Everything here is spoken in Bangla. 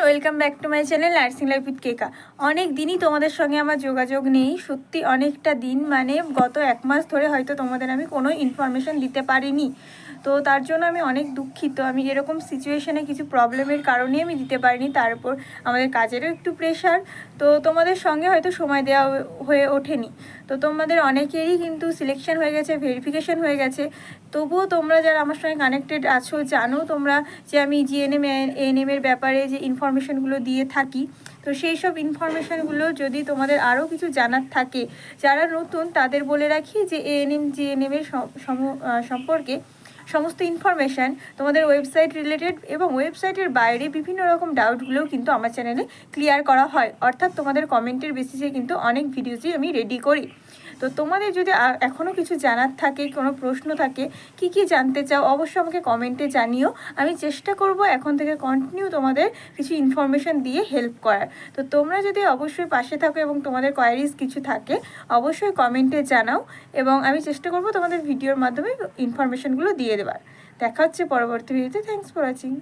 Welcome back to my channel nursing life with Keka. অনেক দিনই তোমাদের সঙ্গে আমার যোগাযোগ নেই, সত্যি অনেকটা দিন, মানে গত 1 মাস ধরে হয়তো তোমাদের আমি কোনো ইনফরমেশান দিতে পারিনি। তো তার জন্য আমি অনেক দুঃখিত। আমি এরকম সিচুয়েশানে কিছু প্রবলেমের কারণেই আমি দিতে পারিনি, তার উপর আমাদের কাজেরও একটু প্রেশার, তো তোমাদের সঙ্গে হয়তো সময় দেওয়া হয়ে ওঠেনি। তো তোমাদের অনেকেরই কিন্তু সিলেকশন হয়ে গেছে, ভেরিফিকেশান হয়ে গেছে। তবুও তোমরা যারা আমার সঙ্গে কানেক্টেড আছো জানো তোমরা যে আমি জিএনএম এএনএমের ব্যাপারে যে ইনফরমেশানগুলো দিয়ে থাকি। তো সেই সব ইনফরমেশানগুলো যদি তোমাদের আরও কিছু জানার থাকে, যারা নতুন তাদের বলে রাখি যে এএনএম জিএনএমের সম্পর্কে সমস্ত ইনফরমেশান তোমাদের ওয়েবসাইট রিলেটেড এবং ওয়েবসাইটের বাইরে বিভিন্ন রকম ডাউটগুলোও কিন্তু আমার চ্যানেলে ক্লিয়ার করা হয়। অর্থাৎ তোমাদের কমেন্টের বেসিসে কিন্তু অনেক ভিডিওসই আমি রেডি করি। তো তোমাদের যদি এখনও কিছু জানার থাকে, কোনো প্রশ্ন থাকে, কি জানতে চাও, অবশ্যই আমাকে কমেন্টে জানিও। আমি চেষ্টা করব এখন থেকে কন্টিনিউ তোমাদের কিছু ইনফরমেশান দিয়ে হেল্প করার। তো তোমরা যদি অবশ্যই পাশে থাকো এবং তোমাদের কোয়ারিজ কিছু থাকে অবশ্যই কমেন্টে জানাও, এবং আমি চেষ্টা করব তোমাদের ভিডিওর মাধ্যমে ইনফরমেশানগুলো দিয়ে দেওয়ার। দেখা হচ্ছে পরবর্তী ভিডিওতে। Thanks for watching.